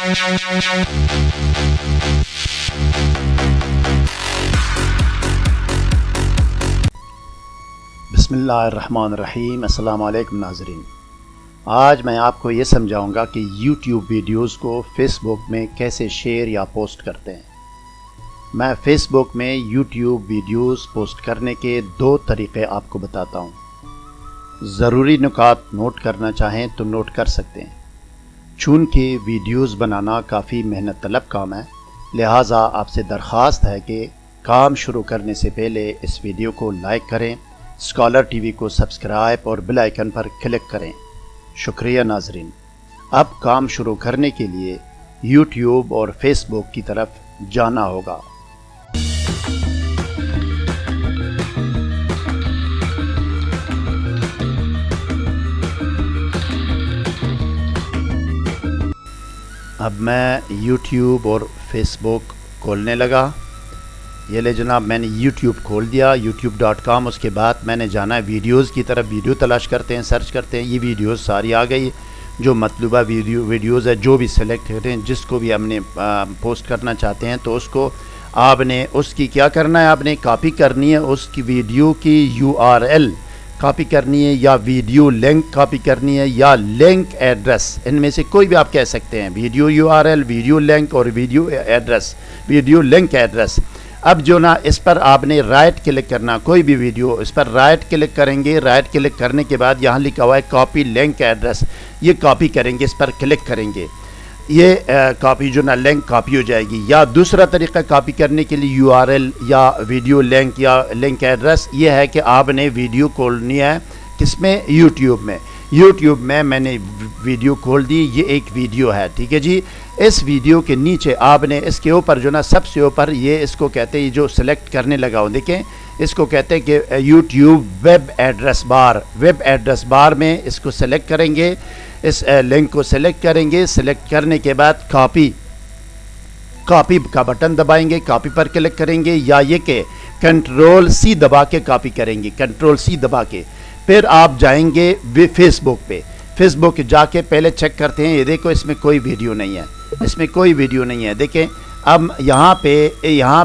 बिस्मिल्लाहिर्रहमानिर्रहीम। अस्सलाम वालेकुम नाज़रीन। आज मैं आपको ये समझाऊंगा कि YouTube वीडियोस को Facebook में कैसे शेयर या पोस्ट करते हैं। मैं Facebook में YouTube वीडियोस पोस्ट करने के दो तरीक़े आपको बताता हूँ। ज़रूरी नुकात नोट करना चाहें तो नोट कर सकते हैं। चूँकि वीडियोस बनाना काफ़ी मेहनत तलब काम है, लिहाजा आपसे दरख्वास्त है कि काम शुरू करने से पहले इस वीडियो को लाइक करें, स्कॉलर टीवी को सब्सक्राइब और बेल आइकन पर क्लिक करें। शुक्रिया नाजरीन। अब काम शुरू करने के लिए YouTube और Facebook की तरफ जाना होगा। अब मैं YouTube और Facebook खोलने लगा। ये ले जनाब, मैंने YouTube खोल दिया, youtube.com। उसके बाद मैंने जाना है वीडियोज़ की तरफ। वीडियो तलाश करते हैं, सर्च करते हैं। ये वीडियोज़ सारी आ गई। जो मतलूबा वीडियोज़ है, जो भी सेलेक्ट करें, जिसको भी हमने पोस्ट करना चाहते हैं, तो उसको आपने उसकी क्या करना है, आपने कॉपी करनी है। उसकी वीडियो की URL कॉपी करनी है, या वीडियो लिंक कॉपी करनी है, या लिंक एड्रेस। इनमें से कोई भी आप कह सकते हैं। वीडियो URL, वीडियो लिंक और video address, video link address. अब जो ना, इस पर आपने राइट क्लिक करना। कोई भी वीडियो, इस पर राइट क्लिक करेंगे। राइट क्लिक करने के बाद यहाँ लिखा हुआ है कॉपी लिंक एड्रेस, ये कॉपी करेंगे। इस पर क्लिक करेंगे, ये कॉपी जो ना लिंक कॉपी हो जाएगी। या दूसरा तरीका कॉपी करने के लिए URL या वीडियो लिंक या लिंक एड्रेस, ये है कि आपने वीडियो खोलनी है किसमें, YouTube में। YouTube में मैंने वीडियो खोल दी। ये एक वीडियो है, ठीक है जी। इस वीडियो के नीचे आपने इसके ऊपर जो ना, सबसे ऊपर, ये इसको कहते हैं, जो सिलेक्ट करने लगा हूँ, देखें, इसको कहते हैं कि YouTube web address bar. Web address bar में इसको सेलेक्ट करेंगे, इस लिंक को सेलेक्ट करेंगे। सेलेक्ट करने के बाद कॉपी का बटन दबाएंगे, कॉपी पर क्लिक करेंगे, या ये कि Ctrl+C दबा के कॉपी करेंगे, Ctrl+C दबा के। फिर आप जाएंगे Facebook पे। Facebook जाके पहले चेक करते हैं, ये देखो इसमें कोई वीडियो नहीं है, इसमें कोई वीडियो नहीं है। देखें, अब यहाँ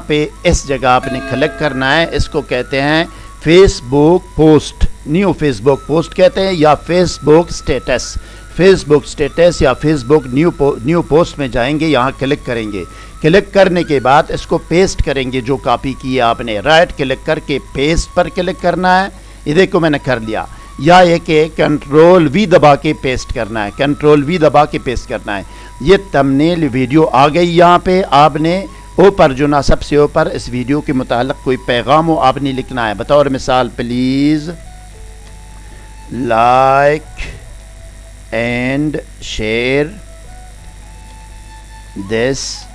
पे इस जगह आपने क्लिक करना है। इसको कहते हैं Facebook post, new Facebook post कहते हैं, या Facebook स्टेटस। Facebook स्टेटस या Facebook न्यू पोस्ट में जाएंगे, यहाँ क्लिक करेंगे। क्लिक करने के बाद इसको पेस्ट करेंगे, जो कॉपी की है आपने। राइट क्लिक करके पेस्ट पर क्लिक करना है। ये देखो मैंने कर लिया। या ये कि Ctrl+V दबा के पेस्ट करना है, Ctrl+V दबा के पेस्ट करना है। ये थंबनेल वीडियो आ गई। यहाँ पे आपने ऊपर जो ना, सबसे ऊपर इस वीडियो के मुतालिक कोई पैगाम हो, आपने लिखना है। बतौर मिसाल, please like and share this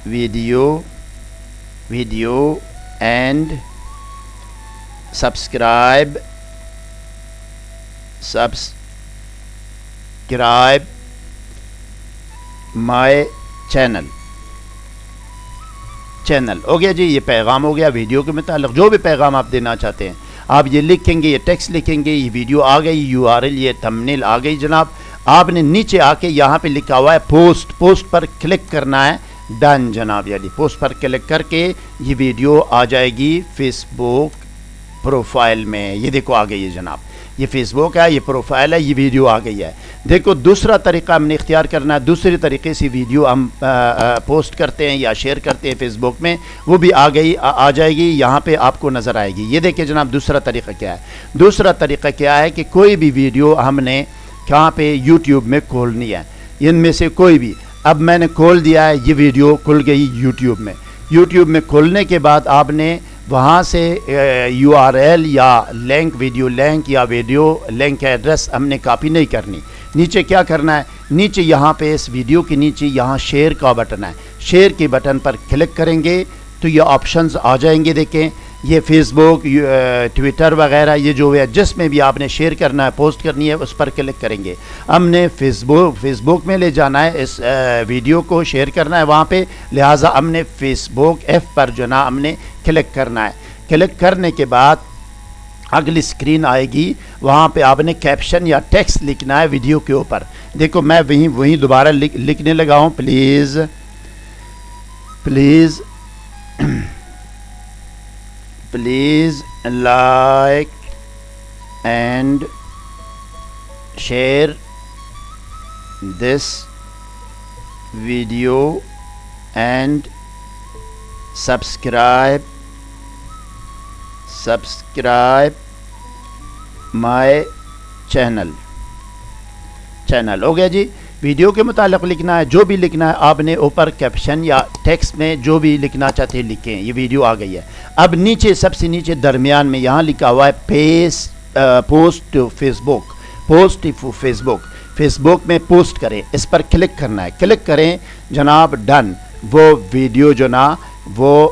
video and subscribe my channel हो गया जी। ये पैगाम हो गया वीडियो के मुताल्लिक़। जो भी पैगाम आप देना चाहते हैं, आप ये लिखेंगे, ये टेक्स्ट लिखेंगे। ये वीडियो आ गई, URL, ये थंबनेल आ गई जनाब। आपने नीचे आके यहाँ पे लिखा हुआ है पोस्ट पर क्लिक करना है। डन जनाब, यानी पोस्ट पर क्लिक करके ये वीडियो आ जाएगी Facebook प्रोफाइल में। ये देखो आ गई है जनाब, ये Facebook है, ये प्रोफाइल है, ये वीडियो आ गई है। देखो, दूसरा तरीका हमने इख्तियार करना है। दूसरे तरीके से वीडियो हम पोस्ट करते हैं या शेयर करते हैं Facebook में, वो भी आ जाएगी, यहाँ पे आपको नज़र आएगी। ये देखिए जनाब, दूसरा तरीका क्या है। दूसरा तरीका क्या है कि कोई भी वीडियो हमने कहाँ पे, YouTube में खोलनी है। इनमें से कोई भी, अब मैंने खोल दिया है, ये वीडियो खुल गई YouTube में। YouTube में खोलने के बाद आपने वहाँ से URL या लिंक, वीडियो लिंक या वीडियो लिंक एड्रेस हमने कॉपी नहीं करनी। नीचे क्या करना है, नीचे यहाँ पे इस वीडियो के नीचे यहाँ शेयर का बटन है। शेयर के बटन पर क्लिक करेंगे तो ये ऑप्शंस आ जाएंगे। देखें, ये Facebook, ट्विटर वगैरह, ये जो है जिसमें भी आपने शेयर करना है, पोस्ट करनी है, उस पर क्लिक करेंगे। हमने फेसबुक में ले जाना है, इस वीडियो को शेयर करना है वहाँ पे, लिहाजा हमने Facebook ऐप पर जो ना हमने क्लिक करना है। क्लिक करने के बाद اگلی اسکرین آئے گی، وہاں پہ آپ نے کیپشن یا ٹیکسٹ لکھنا ہے ویڈیو کے اوپر. دیکھو میں وہیں دوبارہ لکھنے لگا ہوں. Please like and share this video and subscribe my channel. ہو گیا جی. ویڈیو کے متعلق لکھنا ہے، جو بھی لکھنا ہے آپ نے اوپر کیپشن یا ٹیکسٹ میں جو بھی لکھنا چاہتے ہیں لکھیں. یہ ویڈیو آ گئی ہے. اب نیچے سب سے نیچے درمیان میں یہاں لکھا ہوا ہے پوسٹ فیس بک. فیس بک میں پوسٹ کریں، اس پر کلک کرنا ہے. کلک کریں جناب، ڈن. وہ ویڈیو جو نا وہ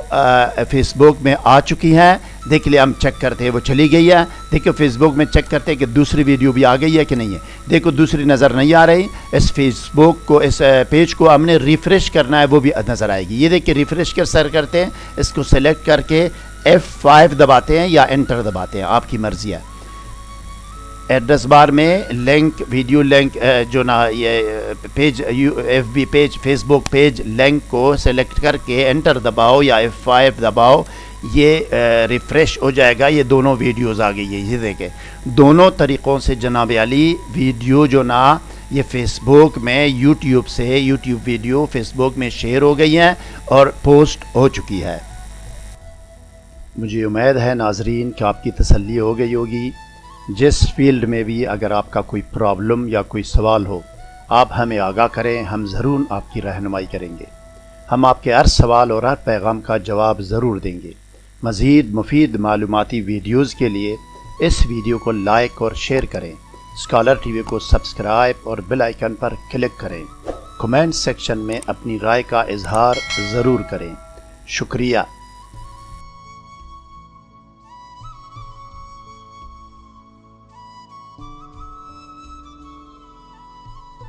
فیس بک میں آ چکی ہے. دیکھ لیں، ہم چیک کرتے ہیں وہ چلی گئی ہے. دیکھو فیس بک میں چیک کرتے ہیں کہ دوسری ویڈیو بھی آ گئی ہے کہ نہیں ہے. دیکھو دوسری نظر نہیں آ رہی. اس فیس بک کو، اس پیج کو ہم نے ریفریش کرنا ہے، وہ بھی نظر آئے گی. یہ دیکھ کے ریفریش کرتے ہیں، اس کو سلیکٹ کر کے F5 دباتے ہیں یا انٹر دباتے ہیں، آپ کی مرضی ہے. ایڈریس بار میں لنک، ویڈیو لنک جو نا یہ پیج FB پیج، فیس بک پیج لنک کو سلیکٹ کر کے انٹر دباؤ یا F5 دباؤ. یہ ریفریش ہو جائے گا. یہ دونوں ویڈیوز آ گئی ہے. یہ دیکھیں دونوں طریقوں سے جناب علی ویڈیو جو نا یہ فیس بک میں یوٹیوب ویڈیو فیس بک میں شیئر ہو گئی ہیں اور پوسٹ ہو چکی ہے. مجھے امید ہے ناظرین کہ آپ کی تسلی ہو گئی ہوگی. جس فیلڈ میں بھی اگر آپ کا کوئی پرابلم یا کوئی سوال ہو، آپ ہمیں آگاہ کریں، ہم ضرور آپ کی رہنمائی کریں گے. ہم آپ کے ہر سوال اور ہر پیغام کا جواب ضرور دیں گے. مزید مفید معلوماتی ویڈیوز کے لیے اس ویڈیو کو لائک اور شیئر کریں. اسکالر ٹی وی کو سبسکرائب اور بیل آئیکن پر کلک کریں. کمنٹ سیکشن میں اپنی رائے کا اظہار ضرور کریں. شکریہ.